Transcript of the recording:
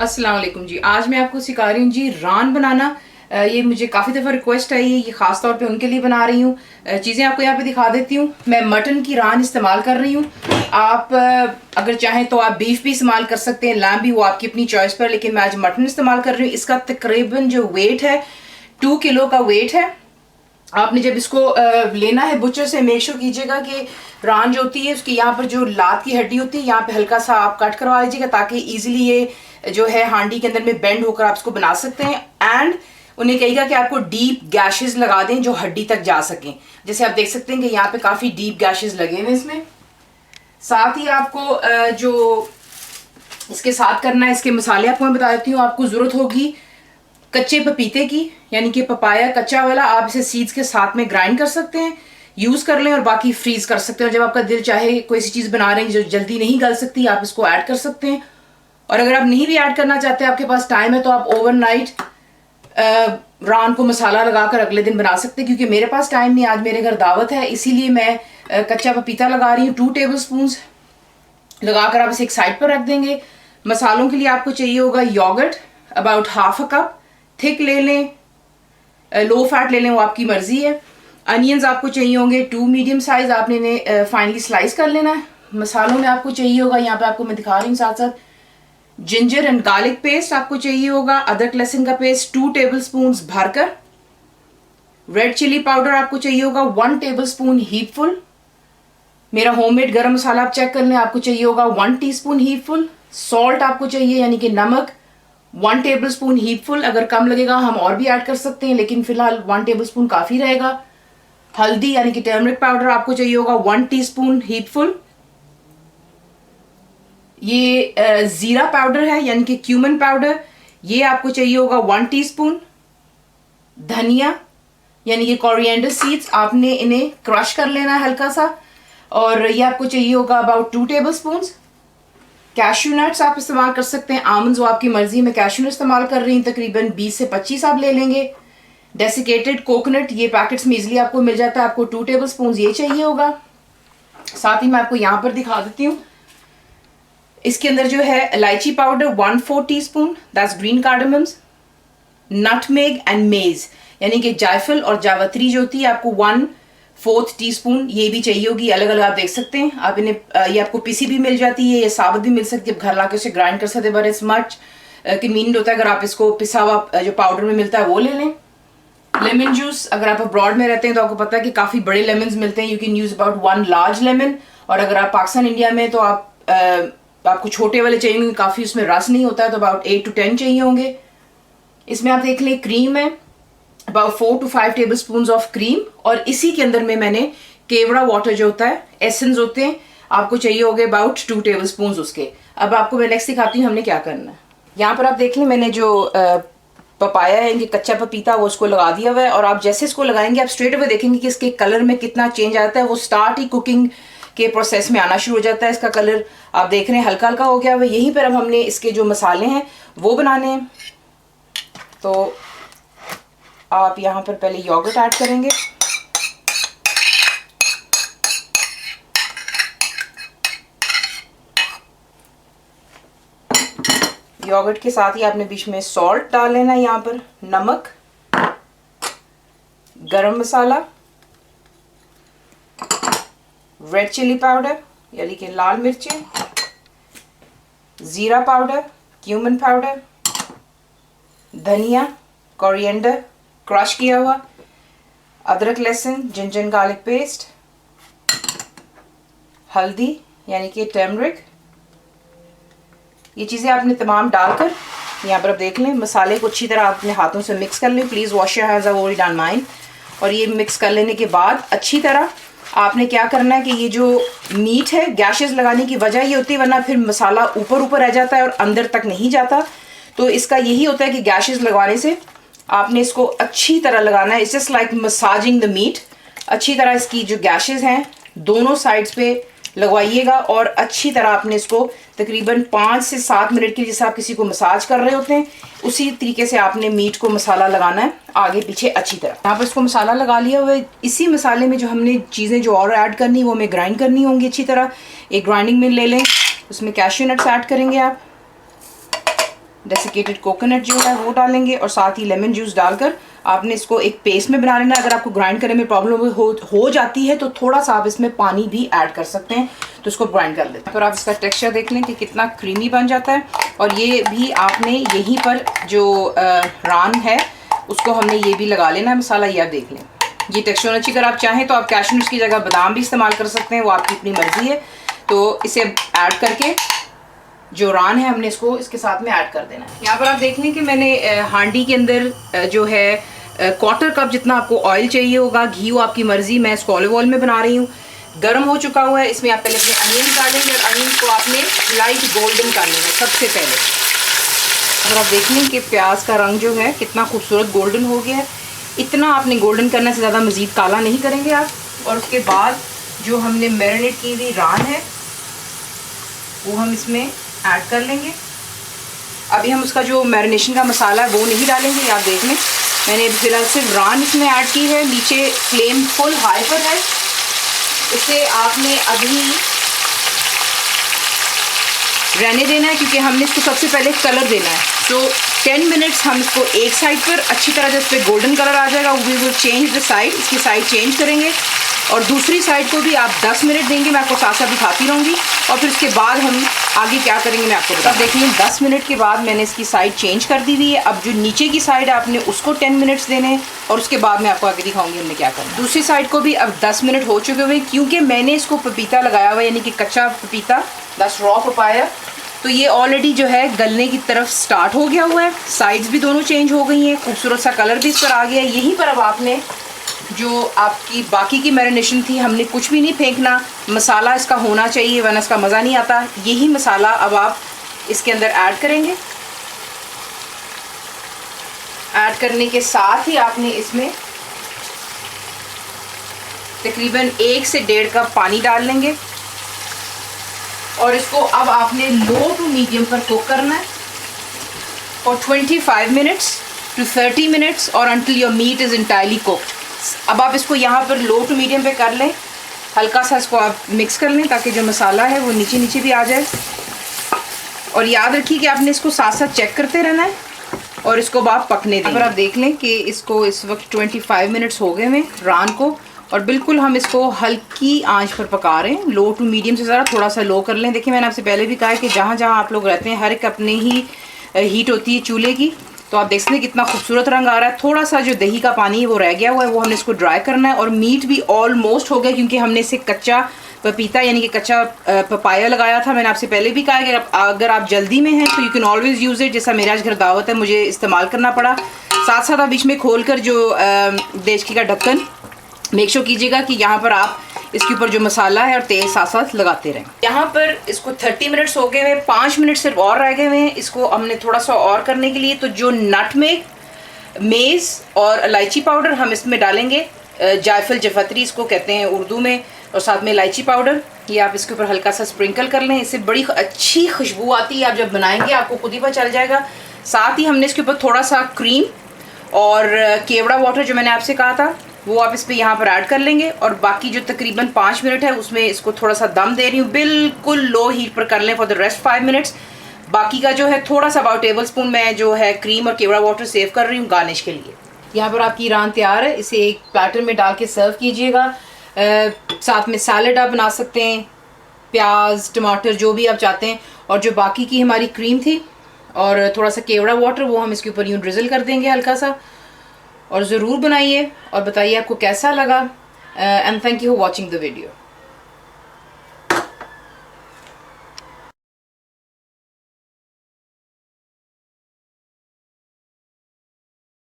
अस्सलाम वालेकुम जी। आज मैं आपको सिखा रही हूँ जी रान बनाना। ये मुझे काफ़ी दफ़ा रिक्वेस्ट आई है, ये ख़ास तौर पे उनके लिए बना रही हूँ। चीज़ें आपको यहाँ पे दिखा देती हूँ। मैं मटन की रान इस्तेमाल कर रही हूँ। आप अगर चाहें तो आप बीफ भी इस्तेमाल कर सकते हैं, लैम भी, वो आपकी अपनी चॉइस पर, लेकिन मैं आज मटन इस्तेमाल कर रही हूँ। इसका तकरीबन जो वेट है 2 किलो का वेट है। आपने जब इसको लेना है बुचर से, मेक श्योर कीजिएगा कि रान जो होती है उसकी यहाँ पर जो लात की हड्डी होती है यहाँ पे हल्का सा आप कट करवा लीजिएगा, ताकि इजीली ये जो है हांडी के अंदर में बेंड होकर आप इसको बना सकते हैं। एंड उन्हें कहेगा कि आपको डीप गैशेस लगा दें जो हड्डी तक जा सकें। जैसे आप देख सकते हैं कि यहाँ पे काफ़ी डीप गैशेस लगे हुए इसमें। साथ ही आपको जो इसके साथ करना है, इसके मसाले आपको मैं बता देती हूँ। आपको ज़रूरत होगी कच्चे पपीते की, यानी कि पपाया कच्चा वाला। आप इसे सीड्स के साथ में ग्राइंड कर सकते हैं, यूज कर लें, और बाकी फ्रीज कर सकते हैं। और जब आपका दिल चाहे कोई ऐसी चीज बना रहे हैं जो जल्दी नहीं गल सकती, आप इसको ऐड कर सकते हैं। और अगर आप नहीं भी ऐड करना चाहते, आपके पास टाइम है, तो आप ओवरनाइट रान को मसाला लगाकर अगले दिन बना सकते हैं। क्योंकि मेरे पास टाइम नहीं, आज मेरे घर दावत है, इसीलिए मैं कच्चा पपीता लगा रही हूँ। 2 टेबल स्पून लगाकर आप इसे एक साइड पर रख देंगे। मसालों के लिए आपको चाहिए होगा yoghurt, about half a cup. Thick ले लें, लो फैट ले लें, वो आपकी मर्जी है। अनियंस आपको चाहिए होंगे 2 मीडियम साइज, आपने इन्हें फाइनली स्लाइस कर लेना है। मसालों में आपको चाहिए होगा, यहाँ पे आपको मैं दिखा रही हूँ साथ साथ, जिंजर एंड गार्लिक पेस्ट आपको चाहिए होगा, अदरक लहसुन का पेस्ट 2 टेबल स्पून भरकर। रेड चिली पाउडर आपको चाहिए होगा 1 टेबल स्पून हीपफुल। मेरा होममेड गरम मसाला आप चेक कर लें, आपको चाहिए होगा 1 टीस्पून हीपफुल। सॉल्ट आपको चाहिए, यानी कि नमक 1 टेबल स्पून हीपफुल। अगर कम लगेगा हम और भी ऐड कर सकते हैं, लेकिन फिलहाल 1 टेबल स्पून काफ़ी रहेगा। हल्दी यानी कि टर्मरिक पाउडर आपको चाहिए होगा 1 टीस्पून हीपफुल। ये जीरा पाउडर है, यानी कि क्यूमन पाउडर, ये आपको चाहिए होगा 1 टीस्पून। धनिया यानी कि कोरिएंडर सीड्स, आपने इन्हें क्रश कर लेना है हल्का सा, और ये आपको चाहिए होगा about 2 table spoon. Cashew nuts आप इस्तेमाल कर सकते हैं, आमंड्स वो आपकी मर्जी। मैं कैश्यू नट इस्तेमाल कर रही हूँ, तकरीबन 20 से 25 आप ले लेंगे। डेसिकेटेड कोकोनट, ये पैकेट्स में इजीली आपको मिल जाता है, आपको 2 टेबल स्पून ये चाहिए होगा। साथ ही मैं आपको यहाँ पर दिखा देती हूँ, इसके अंदर जो है इलायची powder 1/4 teaspoon, that's green cardamoms. Nutmeg and mace, यानी कि जायफल और जावित्री जो होती है, आपको 1/4 टीस्पून ये भी चाहिए होगी। अलग अलग आप देख सकते हैं, आप इन्हें ये आपको पीसी भी मिल जाती है, ये साबुत भी मिल सकती है, घर लाके उसे ग्राइंड कर सकते हैं। बट इट्स मच कन्वीनियंट होता है अगर आप इसको पिसा हुआ जो पाउडर में मिलता है वो ले लें। लेमन जूस, अगर आप अब्रॉड में रहते हैं तो आपको पता है कि काफ़ी बड़े लेमन मिलते हैं, you can use about 1 large lemon. और अगर आप पाकिस्तान इंडिया में तो आपको छोटे वाले चाहिए होंगे, काफ़ी उसमें रस नहीं होता है, तो अबाउट 8 to 10 चाहिए होंगे। इसमें आप देख लें क्रीम है, about 4 to 5 table spoon of cream. और इसी के अंदर में मैंने केवड़ा वाटर जो होता है, एसेंस होते हैं, आपको चाहिए होंगे अबाउट 2 टेबल स्पून उसके। अब आपको मैं नेक्स्ट दिखाती हूँ हमने क्या करना है। यहाँ पर आप देख लें, मैंने जो पपाया है, इनके कच्चा पपीता, वो उसको लगा दिया हुआ है। और आप जैसे इसको लगाएंगे, आप स्ट्रेट अवे देखेंगे कि इसके कलर में कितना चेंज आता है। वो स्टार्ट ही कुकिंग के प्रोसेस में आना शुरू हो जाता है। इसका कलर आप देख रहे हैं हल्का हल्का हो गया हुआ। यहीं पर अब हमने इसके जो मसाले हैं वो बनाने हैं। तो आप यहाँ पर पहले योगर्ट ऐड करेंगे, योगर्ट के साथ ही आपने बीच में सॉल्ट डाल लेना है, यहाँ पर नमक, गरम मसाला, रेड चिली पाउडर यानी कि लाल मिर्चें, जीरा पाउडर, क्यूमन पाउडर, धनिया, कोरिएंडर क्रश किया हुआ, अदरक लहसुन, जिंजर गार्लिक पेस्ट, हल्दी यानी कि टर्मरिक। ये चीज़ें आपने तमाम डालकर यहाँ पर आप देख लें, मसाले को अच्छी तरह अपने हाथों से मिक्स कर लें। Please wash your hands, I have already done mine. और ये मिक्स कर लेने के बाद अच्छी तरह आपने क्या करना है कि ये जो मीट है, गैशेस लगाने की वजह ये होती है, वरना फिर मसाला ऊपर ऊपर रह जाता है और अंदर तक नहीं जाता। तो इसका यही होता है कि गैशेस लगवाने से आपने इसको अच्छी तरह लगाना है। It's just like massaging the meat. अच्छी तरह इसकी जो गैशेस हैं दोनों साइड्स पे लगवाइएगा, और अच्छी तरह आपने इसको तकरीबन 5 से 7 मिनट के लिए, जैसे आप किसी को मसाज कर रहे होते हैं उसी तरीके से आपने मीट को मसाला लगाना है आगे पीछे अच्छी तरह। यहाँ पर इसको मसाला लगा लिया हुआ है। इसी मसाले में जो हमने चीज़ें जो और ऐड करनी वो हमें ग्राइंड करनी होंगी अच्छी तरह। एक ग्राइंडिंग मिल ले लें, उसमें कैश्यू नट्स ऐड करेंगे आप, डेसिकेटेड कोकोनट जो है वो डालेंगे और साथ ही लेमन जूस डालकर आपने इसको एक पेस्ट में बना लेना। अगर आपको ग्राइंड करने में प्रॉब्लम हो जाती है तो थोड़ा सा आप इसमें पानी भी ऐड कर सकते हैं, तो इसको ग्राइंड कर लेते हैं। फिर आप इसका टेक्सचर देख लें कि कितना क्रीमी बन जाता है। और ये भी आपने यहीं पर जो रान है उसको हमने ये भी लगा लेना है मसाला, ये आप देख लें। ये टेक्सचर होना चाहिए। अगर आप चाहें तो आप कैशू नट्स की जगह बादाम भी इस्तेमाल कर सकते हैं, वो आपकी अपनी मर्जी है। तो इसे ऐड करके जो रान है हमने इसको इसके साथ में ऐड कर देना है। यहाँ पर आप देख लें कि मैंने हांडी के अंदर जो है 1/4 कप जितना आपको ऑयल चाहिए होगा, घी हो आपकी मर्जी, मैं इसको ऑलिव ऑयल में बना रही हूँ। गर्म हो चुका हुआ है, इसमें आप पहले अपने अनियन डालेंगे और अनियन को आपने लाइट गोल्डन कर लेना सबसे पहले। अगर आप देख लें कि प्याज का रंग जो है कितना खूबसूरत गोल्डन हो गया है, इतना आपने गोल्डन करने से ज़्यादा मज़ीद काला नहीं करेंगे आप। और उसके बाद जो हमने मैरिनेट की हुई रान है वो हम इसमें ऐड कर लेंगे। अभी हम उसका जो मैरिनेशन का मसाला है वो नहीं डालेंगे, आप देख लें मैंने फिलहाल सिर्फ रान इसमें ऐड की है। नीचे फ्लेम फुल हाई पर है, इसे आपने अभी रहने देना है क्योंकि हमने इसको सबसे पहले कलर देना है। तो 10 मिनट्स हम इसको एक साइड पर अच्छी तरह जब इस पर गोल्डन कलर आ जाएगा we will change the side, इसकी साइड चेंज करेंगे और दूसरी साइड को भी आप 10 मिनट देंगे। मैं आपको साथ साथ दिखाती रहूँगी और फिर उसके बाद हम आगे क्या करेंगे मैं आपको बता। देखिए 10 मिनट के बाद मैंने इसकी साइड चेंज कर दी हुई है। अब जो नीचे की साइड है आपने उसको 10 मिनट्स देने हैं और उसके बाद मैं आपको आगे दिखाऊंगी हमने क्या करना। दूसरी साइड को भी अब 10 मिनट हो चुके हुए क्योंकि मैंने इसको पपीता लगाया हुआ है, यानी कि कच्चा पपीता, दैट्स रॉ पपाया। तो ये ऑलरेडी जो है गलने की तरफ स्टार्ट हो गया हुआ है, साइड्स भी दोनों चेंज हो गई हैं, खूबसूरत सा कलर भी इस पर आ गया है। यहीं पर अब आपने जो आपकी बाकी की मैरिनेशन थी, हमने कुछ भी नहीं फेंकना, मसाला इसका होना चाहिए वरना इसका मज़ा नहीं आता। यही मसाला अब आप इसके अंदर ऐड करेंगे। ऐड करने के साथ ही आपने इसमें तकरीबन 1 से 1.5 कप पानी डाल लेंगे और इसको अब आपने लो टू मीडियम पर कुक करना है फॉर 25 मिनट्स टू 30 मिनट्स और until your meat is entirely cooked. अब आप इसको यहाँ पर लो टू मीडियम पे कर लें, हल्का सा इसको आप मिक्स कर लें ताकि जो मसाला है वो नीचे नीचे भी आ जाए। और याद रखिए कि आपने इसको साथ साथ चेक करते रहना है और इसको आप पकने दें। अगर आप देख लें कि इसको इस वक्त 25 मिनट्स हो गए हैं रान को और बिल्कुल हम इसको हल्की आंच पर पका रहे हैं, लो टू मीडियम से ज़रा थोड़ा सा लो कर लें। देखिए मैंने आपसे पहले भी कहा है कि जहाँ जहाँ आप लोग रहते हैं हर एक अपने ही हीट होती है चूल्हे की। तो आप देख सकते हैं कितना खूबसूरत रंग आ रहा है। थोड़ा सा जो दही का पानी है वो रह गया हुआ है, वो हमने इसको ड्राई करना है। और मीट भी ऑलमोस्ट हो गया क्योंकि हमने इसे कच्चा पपीता यानी कि कच्चा पपाया लगाया था। मैंने आपसे पहले भी कहा है कि अगर आप जल्दी में हैं तो you can always use it. जैसा मेरा आज घर दावत है मुझे इस्तेमाल करना पड़ा। साथ साथ आप बीच में खोल कर जो देचकी का ढक्कन मेक श्योर कीजिएगा कि यहाँ पर आप इसके ऊपर जो मसाला है और तेल साथ साथ लगाते रहें। यहाँ पर इसको 30 मिनट्स हो गए हैं, 5 मिनट सिर्फ और रह गए हुए हैं इसको हमने थोड़ा सा और करने के लिए। तो जो नटमेग, मेज़ और इलायची पाउडर हम इसमें डालेंगे, जायफल जफतरी इसको कहते हैं उर्दू में, और साथ में इलायची पाउडर ये आप इसके ऊपर हल्का सा स्प्रिंकल कर लें। इससे बड़ी अच्छी खुशबू आती है, आप जब बनाएंगे आपको खुद ही पता चल जाएगा। साथ ही हमने इसके ऊपर थोड़ा सा क्रीम और केवड़ा वाटर जो मैंने आपसे कहा था वो आप इस पर यहाँ पर ऐड कर लेंगे। और बाकी जो तकरीबन 5 मिनट है उसमें इसको थोड़ा सा दम दे रही हूँ, बिल्कुल लो हीट पर कर लें फॉर द रेस्ट 5 मिनट्स। बाकी का जो है थोड़ा सा अबाउट टेबल स्पून मैं जो है क्रीम और केवड़ा वाटर सेव कर रही हूँ गार्निश के लिए। यहाँ पर आपकी रान तैयार है, इसे एक प्लेटर में डाल के सर्व कीजिएगा। साथ में सैलड आप बना सकते हैं, प्याज टमाटर जो भी आप चाहते हैं। और जो बाकी की हमारी क्रीम थी और थोड़ा सा केवड़ा वाटर वो हम इसके ऊपर यूँ ड्रिजल कर देंगे हल्का सा। और ज़रूर बनाइए और बताइए आपको कैसा लगा। And thank you for watching the video.